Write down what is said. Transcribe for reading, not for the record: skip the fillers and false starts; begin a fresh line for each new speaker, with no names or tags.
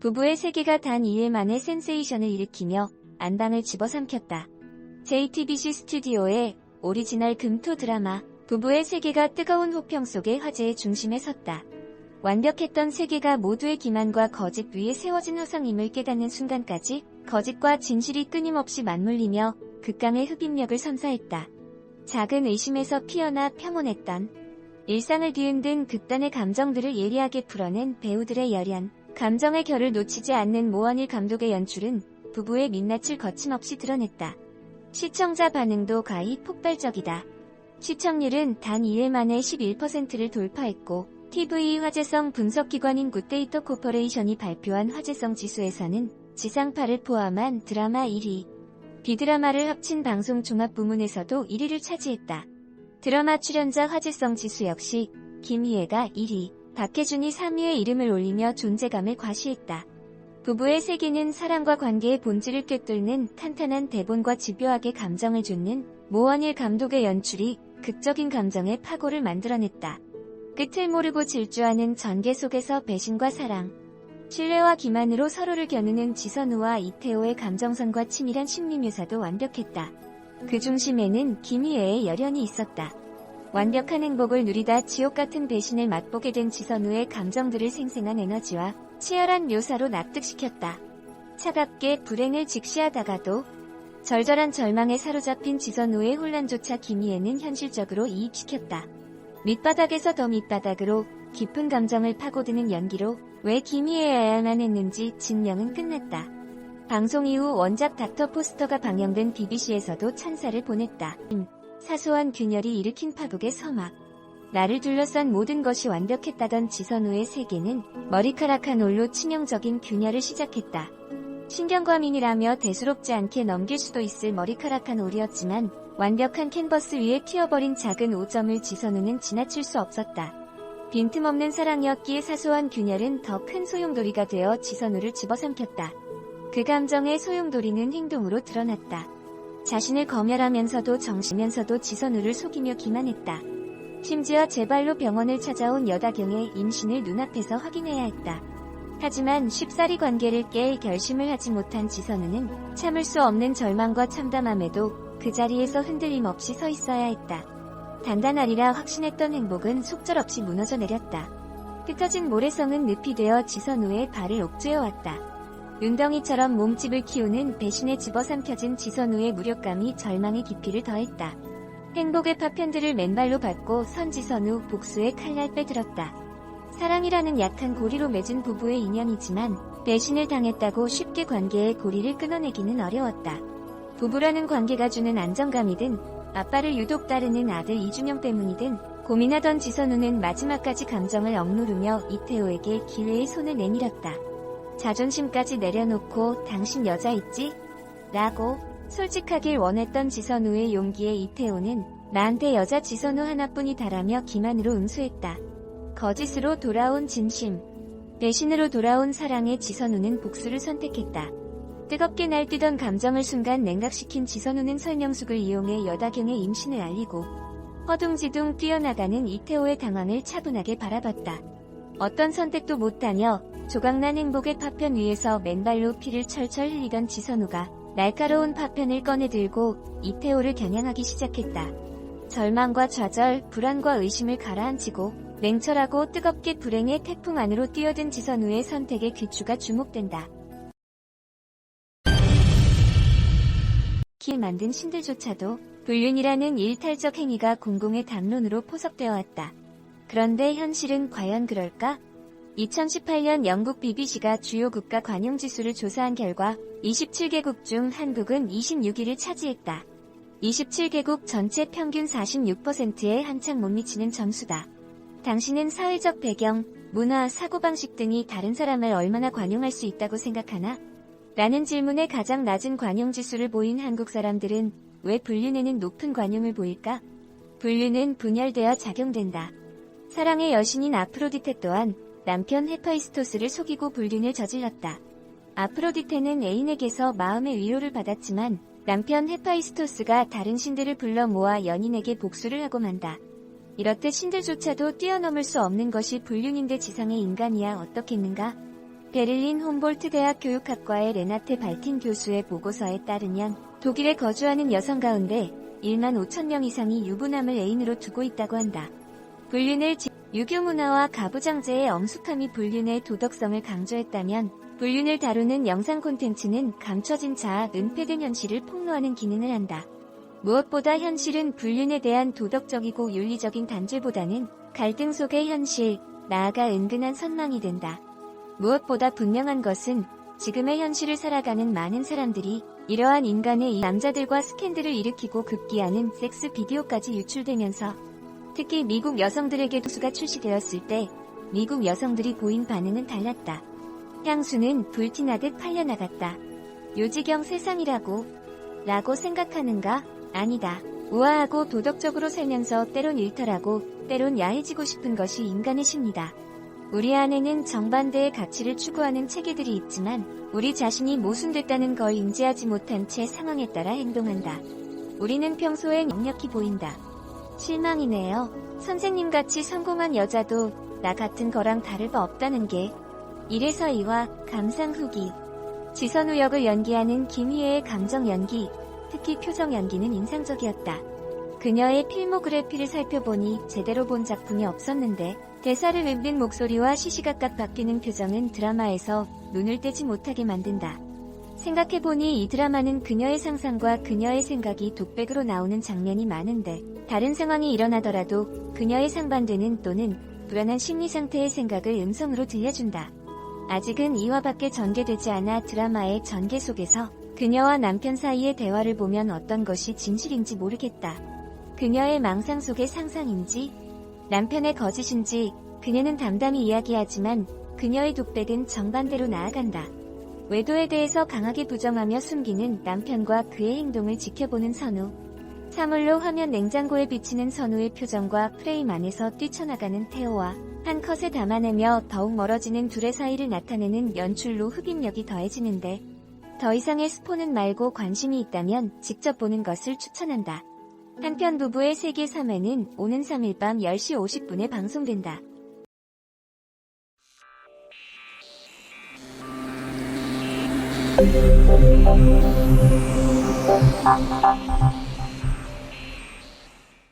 부부의 세계가 단 2일 만에 센세이션을 일으키며 안방을 집어삼켰다. JTBC 스튜디오의 오리지널 금토 드라마 부부의 세계가 뜨거운 호평 속의 화제의 중심에 섰다. 완벽했던 세계가 모두의 기만과 거짓 위에 세워진 허상임을 깨닫는 순간까지 거짓과 진실이 끊임없이 맞물리며 극강의 흡입력을 선사했다. 작은 의심에서 피어나 평온했던 일상을 뒤흔든 극단의 감정들을 예리하게 풀어낸 배우들의 열연, 감정의 결을 놓치지 않는 모원일 감독의 연출은 부부의 민낯을 거침없이 드러냈다. 시청자 반응도 가히 폭발적이다. 시청률은 단 2일 만에 11%를 돌파했고 TV 화제성 분석기관인 굿데이터 코퍼레이션이 발표한 화제성 지수에서는 지상파를 포함한 드라마 1위, B드라마를 합친 방송 종합 부문에서도 1위를 차지했다. 드라마 출연자 화제성 지수 역시 김희애가 1위, 박해준이 3위에 이름을 올리며 존재감을 과시했다. 부부의 세계는 사랑과 관계의 본질을 꿰뚫는 탄탄한 대본과 집요하게 감정을 줍는 모원일 감독의 연출이 극적인 감정의 파고를 만들어냈다. 끝을 모르고 질주하는 전개 속에서 배신과 사랑, 신뢰와 기만으로 서로를 겨누는 지선우와 이태호의 감정선과 치밀한 심리 묘사도 완벽했다. 그 중심에는 김희애의 열연이 있었다. 완벽한 행복을 누리다 지옥 같은 배신을 맛보게 된 지선우의 감정들을 생생한 에너지와 치열한 묘사로 납득시켰다. 차갑게 불행을 직시하다가도 절절한 절망에 사로잡힌 지선우의 혼란조차 김희애는 현실적으로 이입시켰다. 밑바닥에서 더 밑바닥으로 깊은 감정을 파고드는 연기로 왜 김희애여야만 했는지 진명은 끝났다. 방송 이후 원작 닥터 포스터가 방영된 BBC에서도 찬사를 보냈다. 사소한 균열이 일으킨 파국의 서막. 나를 둘러싼 모든 것이 완벽했다던 지선우의 세계는 머리카락 한 올로 치명적인 균열을 시작했다. 신경과민이라며 대수롭지 않게 넘길 수도 있을 머리카락 한 올이었지만 완벽한 캔버스 위에 튀어버린 작은 오점을 지선우는 지나칠 수 없었다. 빈틈없는 사랑이었기에 사소한 균열은 더 큰 소용돌이가 되어 지선우를 집어삼켰다. 그 감정의 소용돌이는 행동으로 드러났다. 자신을 검열하면서도 정시면서도 지선우를 속이며 기만했다. 심지어 제 발로 병원을 찾아온 여다경의 임신을 눈앞에서 확인해야 했다. 하지만 쉽사리 관계를 깰 결심을 하지 못한 지선우는 참을 수 없는 절망과 참담함에도 그 자리에서 흔들림 없이 서 있어야 했다. 단단하리라 확신했던 행복은 속절없이 무너져 내렸다. 흩어진 모래성은 늪이 되어 지선우의 발을 옥죄어왔다. 눈덩이처럼 몸집을 키우는 배신에 집어삼켜진 지선우의 무력감이 절망의 깊이를 더했다. 행복의 파편들을 맨발로 밟고 선 지선우 복수의 칼날 빼들었다. 사랑이라는 약한 고리로 맺은 부부의 인연이지만 배신을 당했다고 쉽게 관계의 고리를 끊어내기는 어려웠다. 부부라는 관계가 주는 안정감이든 아빠를 유독 따르는 아들 이준영 때문이든 고민하던 지선우는 마지막까지 감정을 억누르며 이태호에게 기회의 손을 내밀었다. 자존심까지 내려놓고 당신 여자 있지? 라고 솔직하길 원했던 지선우의 용기에 이태호는 나한테 여자 지선우 하나뿐이다라며 기만으로 응수했다. 거짓으로 돌아온 진심, 배신으로 돌아온 사랑의 지선우는 복수를 선택했다. 뜨겁게 날뛰던 감정을 순간 냉각시킨 지선우는 설명숙을 이용해 여다경의 임신을 알리고 허둥지둥 뛰어나가는 이태호의 당황을 차분하게 바라봤다. 어떤 선택도 못하며 조각난 행복의 파편 위에서 맨발로 피를 철철 흘리던 지선우가 날카로운 파편을 꺼내들고 이태호를 겨냥하기 시작했다. 절망과 좌절, 불안과 의심을 가라앉히고 냉철하고 뜨겁게 불행의 태풍 안으로 뛰어든 지선우의 선택에 귀추가 주목된다. 길 만든 신들조차도 불륜이라는 일탈적 행위가 공공의 담론으로 포섭되어 왔다. 그런데 현실은 과연 그럴까? 2018년 영국 BBC가 주요 국가 관용지수를 조사한 결과 27개국 중 한국은 26위를 차지했다. 27개국 전체 평균 46%에 한창 못 미치는 점수다. 당신은 사회적 배경, 문화, 사고방식 등이 다른 사람을 얼마나 관용할 수 있다고 생각하나? 라는 질문에 가장 낮은 관용지수를 보인 한국 사람들은 왜 불륜에는 높은 관용을 보일까? 불륜은 분열되어 작용된다. 사랑의 여신인 아프로디테 또한 남편 헤파이스토스를 속이고 불륜을 저질렀다. 아프로디테는 애인에게서 마음의 위로를 받았지만 남편 헤파이스토스가 다른 신들을 불러 모아 연인에게 복수를 하고 만다. 이렇듯 신들조차도 뛰어넘을 수 없는 것이 불륜인데 지상의 인간이야 어떻겠는가? 베를린 홈볼트 대학 교육학과의 레나테 발틴 교수의 보고서에 따르면 독일에 거주하는 여성 가운데 1만 5천 명 이상이 유부남을 애인으로 두고 있다고 한다. 불륜을 유교 문화와 가부장제의 엄숙함이 불륜의 도덕성을 강조했다면 불륜을 다루는 영상 콘텐츠는 감춰진 자아, 은폐된 현실을 폭로하는 기능을 한다. 무엇보다 현실은 불륜에 대한 도덕적이고 윤리적인 단죄보다는 갈등 속의 현실, 나아가 은근한 선망이 된다. 무엇보다 분명한 것은 지금의 현실을 살아가는 많은 사람들이 이러한 인간의 남자들과 스캔들을 일으키고 급기야는 섹스 비디오까지 유출되면서 특히 미국 여성들에게 도수가 출시되었을 때 미국 여성들이 보인 반응은 달랐다. 향수는 불티나듯 팔려나갔다. 요지경 세상이라고 라고 생각하는가? 아니다. 우아하고 도덕적으로 살면서 때론 일탈하고 때론 야해지고 싶은 것이 인간의 심리다. 우리 안에는 정반대의 가치를 추구하는 체계들이 있지만 우리 자신이 모순됐다는 걸 인지하지 못한 채 상황에 따라 행동한다. 우리는 평소엔 역력히 보인다. 실망이네요. 선생님같이 성공한 여자도 나 같은 거랑 다를 바 없다는 게. 이래서 이와 감상 후기. 지선우 역을 연기하는 김희애의 감정 연기, 특히 표정 연기는 인상적이었다. 그녀의 필모그래피를 살펴보니 제대로 본 작품이 없었는데 대사를 읊는 목소리와 시시각각 바뀌는 표정은 드라마에서 눈을 떼지 못하게 만든다. 생각해보니 이 드라마는 그녀의 상상과 그녀의 생각이 독백으로 나오는 장면이 많은데 다른 상황이 일어나더라도 그녀의 상반되는 또는 불안한 심리 상태의 생각을 음성으로 들려준다. 아직은 이와 밖에 전개되지 않아 드라마의 전개 속에서 그녀와 남편 사이의 대화를 보면 어떤 것이 진실인지 모르겠다. 그녀의 망상 속의 상상인지 남편의 거짓인지 그녀는 담담히 이야기하지만 그녀의 독백은 정반대로 나아간다. 외도에 대해서 강하게 부정하며 숨기는 남편과 그의 행동을 지켜보는 선우. 사물로 화면 냉장고에 비치는 선우의 표정과 프레임 안에서 뛰쳐나가는 태호와 한 컷에 담아내며 더욱 멀어지는 둘의 사이를 나타내는 연출로 흡입력이 더해지는데 더 이상의 스포는 말고 관심이 있다면 직접 보는 것을 추천한다. 한편 부부의 세계 3회는 오는 3일 밤 10시 50분에 방송된다.